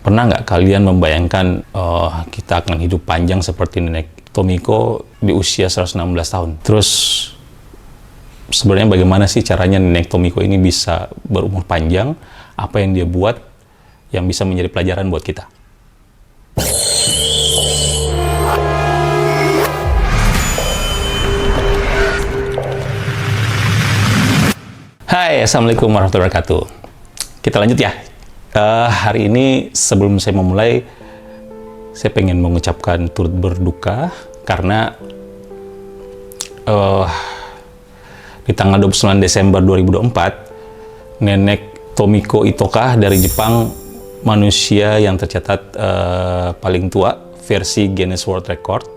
Pernah nggak kalian membayangkan kita akan hidup panjang seperti nenek Tomiko di usia 116 tahun? Terus sebenarnya bagaimana sih caranya nenek Tomiko ini bisa berumur panjang? Apa yang dia buat yang bisa menjadi pelajaran buat kita? Hai, Assalamualaikum warahmatullahi wabarakatuh. Kita lanjut ya. Hari ini sebelum saya memulai, saya pengen mengucapkan turut berduka karena di tanggal 29 Desember 2024, Nenek Tomiko Itoka dari Jepang, manusia yang tercatat paling tua versi Guinness World Record,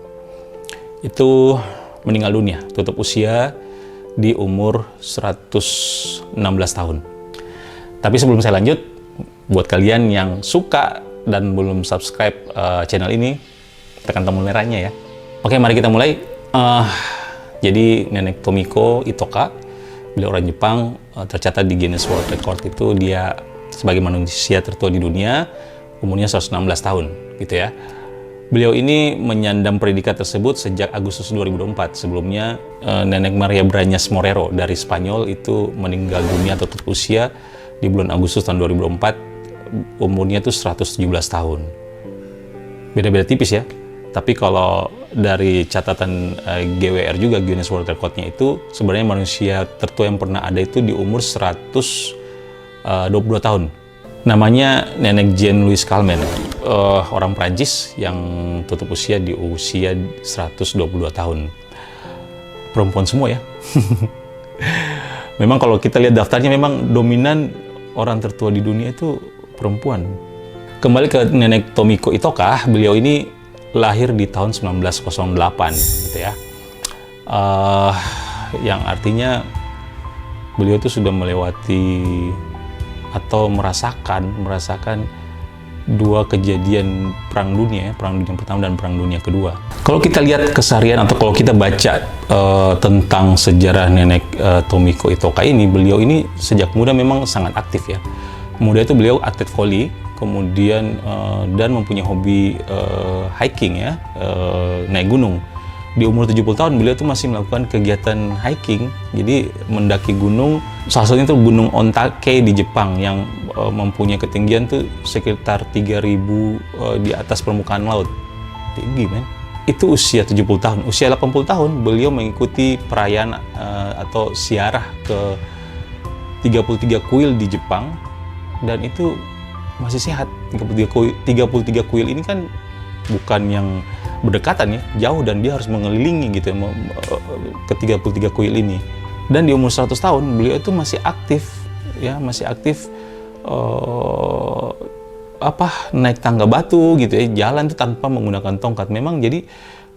itu meninggal dunia, tutup usia di umur 116 tahun. Tapi sebelum saya lanjut, buat kalian yang suka dan belum subscribe channel ini, tekan tombol merahnya ya. Oke, mari kita mulai. Jadi Nenek Tomiko Itoka, beliau orang Jepang, tercatat di Guinness World Record itu dia sebagai manusia tertua di dunia, umurnya 116 tahun gitu ya. Beliau ini menyandang predikat tersebut sejak Agustus 2004. Sebelumnya Nenek Maria Brañas Morero dari Spanyol itu meninggal dunia atau tutup usia di bulan Agustus tahun 2004. Umurnya tuh 117 tahun. Beda-beda tipis ya. Tapi kalau dari catatan GWR juga, Guinness World Record-nya itu sebenarnya manusia tertua yang pernah ada itu di umur 122 tahun. Namanya Nenek Jean-Louis Calment, orang Prancis yang tutup usia di usia 122 tahun. Perempuan semua ya. Memang kalau kita lihat daftarnya memang dominan orang tertua di dunia itu perempuan. Kembali ke Nenek Tomiko Itoka, beliau ini lahir di tahun 1908 gitu ya. Yang artinya beliau itu sudah melewati atau merasakan dua kejadian perang dunia, perang dunia pertama dan perang dunia kedua. Kalau kita lihat keseharian atau kalau kita baca tentang sejarah Nenek Tomiko Itoka ini, beliau ini sejak muda memang sangat aktif ya. Muda itu beliau atlet voli, kemudian dan mempunyai hobi hiking ya, naik gunung. Di umur 70 tahun beliau tuh masih melakukan kegiatan hiking, jadi mendaki gunung. Salah satunya itu Gunung Ontake di Jepang yang mempunyai ketinggian tuh sekitar 3.000 di atas permukaan laut. Tinggi men. Itu usia 70 tahun. Usia 80 tahun beliau mengikuti perayaan atau ziarah ke 33 kuil di Jepang, dan itu masih sehat. 33 kuil ini kan bukan yang berdekatan ya, jauh, dan dia harus mengelilingi gitu ya, ke 33 kuil ini. Dan di umur 100 tahun beliau itu masih aktif ya, masih aktif naik tangga batu gitu ya, jalan itu tanpa menggunakan tongkat. Memang jadi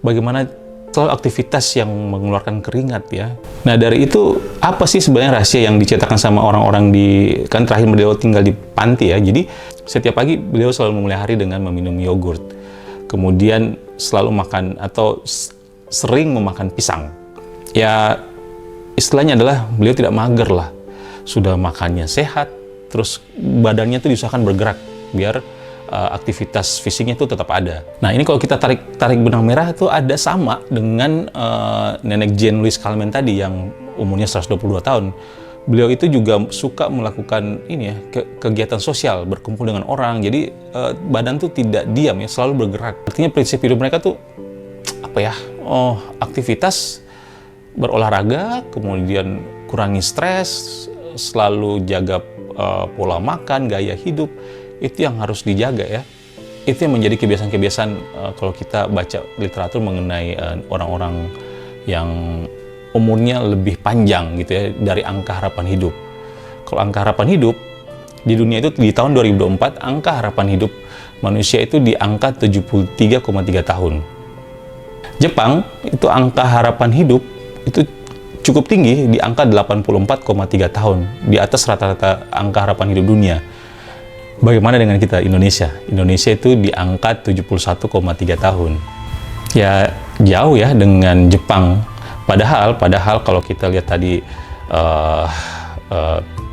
bagaimana selalu aktivitas yang mengeluarkan keringat ya. Nah dari itu apa sih sebenarnya rahasia yang diceritakan sama orang-orang kan terakhir beliau tinggal di panti ya. Jadi setiap pagi beliau selalu memulai hari dengan meminum yogurt. Kemudian selalu makan atau sering memakan pisang. Ya istilahnya adalah beliau tidak mager lah. Sudah makannya sehat, terus badannya tuh diusahakan bergerak biar aktivitas fisiknya itu tetap ada. Nah ini kalau kita tarik benang merah itu ada sama dengan Nenek Jean-Louis Calment tadi yang umurnya 122 tahun. Beliau itu juga suka melakukan ini ya, kegiatan sosial, berkumpul dengan orang. Jadi badan tuh tidak diam ya, selalu bergerak. Artinya prinsip hidup mereka tuh apa ya? Aktivitas, berolahraga, kemudian kurangi stres, selalu jaga pola makan, gaya hidup. Itu yang harus dijaga ya. Itu yang menjadi kebiasaan-kebiasaan kalau kita baca literatur mengenai orang-orang yang umurnya lebih panjang gitu ya, dari angka harapan hidup. Kalau angka harapan hidup di dunia itu di tahun 2024, angka harapan hidup manusia itu di angka 73,3 tahun. Jepang itu angka harapan hidup itu cukup tinggi di angka 84,3 tahun, di atas rata-rata angka harapan hidup dunia. Bagaimana dengan kita Indonesia? Indonesia itu di angka 71,3 tahun. Ya jauh ya dengan Jepang. Padahal kalau kita lihat tadi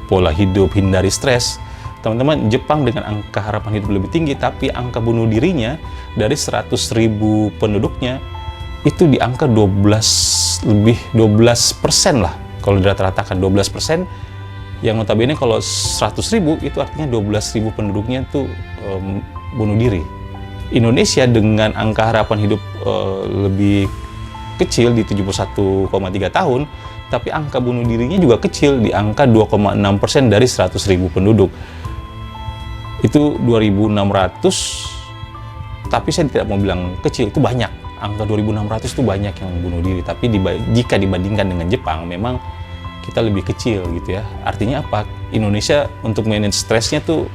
pola hidup, hindari stres, Teman-teman, Jepang dengan angka harapan hidup lebih tinggi, tapi angka bunuh dirinya dari 100.000 penduduknya itu di angka 12% lah. Kalau dirata-ratakan 12%, yang notabene kalau 100.000 itu artinya 12.000 penduduknya tuh bunuh diri. Indonesia dengan angka harapan hidup lebih kecil di 71,3 tahun, tapi angka bunuh dirinya juga kecil di angka 2,6% dari 100.000 penduduk. Itu 2.600, tapi saya tidak mau bilang kecil, itu banyak. Angka 2.600 itu banyak yang bunuh diri, tapi jika dibandingkan dengan Jepang, memang kita lebih kecil gitu ya. Artinya apa? Indonesia untuk manage stresnya tuh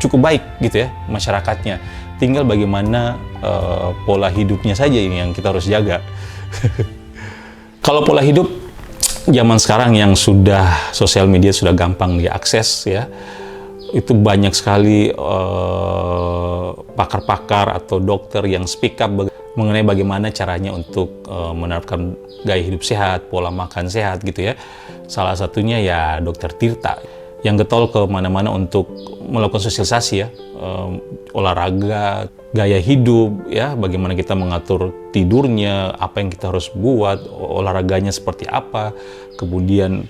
cukup baik gitu ya, masyarakatnya. Tinggal bagaimana pola hidupnya saja yang kita harus jaga. Kalau pola hidup zaman sekarang yang sudah sosial media sudah gampang diakses ya, itu banyak sekali pakar-pakar atau dokter yang speak up mengenai bagaimana caranya untuk menerapkan gaya hidup sehat, pola makan sehat gitu ya. Salah satunya ya Dokter Tirta yang getol ke mana-mana untuk melakukan sosialisasi ya, olahraga, gaya hidup ya, bagaimana kita mengatur tidurnya, apa yang kita harus buat, olahraganya seperti apa, kemudian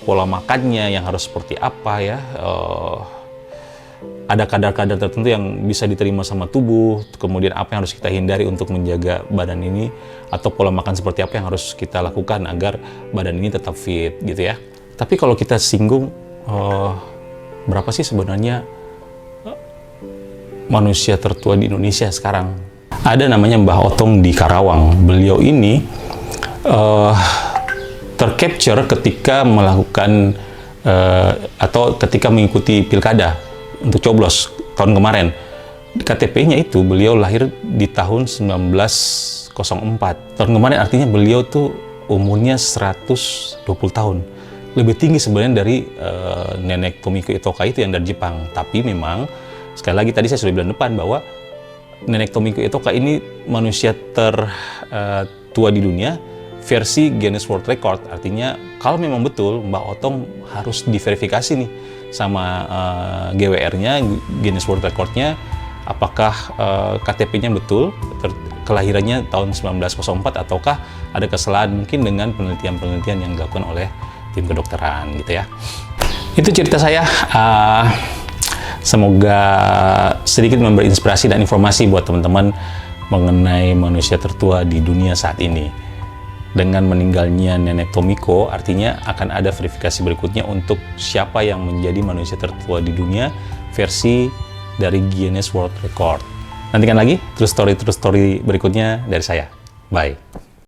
pola makannya yang harus seperti apa ya, ada kadar-kadar tertentu yang bisa diterima sama tubuh, kemudian apa yang harus kita hindari untuk menjaga badan ini, atau pola makan seperti apa yang harus kita lakukan agar badan ini tetap fit gitu ya. Tapi kalau kita singgung berapa sih sebenarnya manusia tertua di Indonesia sekarang? Ada namanya Mbah Otong di Karawang. Beliau ini tercapture ketika melakukan atau ketika mengikuti pilkada untuk coblos tahun kemarin. Di KTP-nya itu beliau lahir di tahun 1904. Tahun kemarin artinya beliau tuh umurnya 120 tahun. Lebih tinggi sebenarnya dari nenek Tomiko Itoka itu yang dari Jepang. Tapi memang sekali lagi tadi saya sudah bilang depan bahwa nenek Tomiko Itoka ini manusia tertua di dunia versi Guinness World Record. Artinya kalau memang betul Mbak Otong harus diverifikasi nih sama GWR-nya, Guinness World Record-nya, apakah KTP-nya betul, kelahirannya tahun 1904, ataukah ada kesalahan mungkin dengan penelitian-penelitian yang dilakukan oleh tim kedokteran gitu ya. Itu cerita saya. Semoga sedikit memberi inspirasi dan informasi buat teman-teman mengenai manusia tertua di dunia saat ini. Dengan meninggalnya nenek Tomiko, artinya akan ada verifikasi berikutnya untuk siapa yang menjadi manusia tertua di dunia versi dari Guinness World Record. Nantikan lagi terus story berikutnya dari saya. Bye.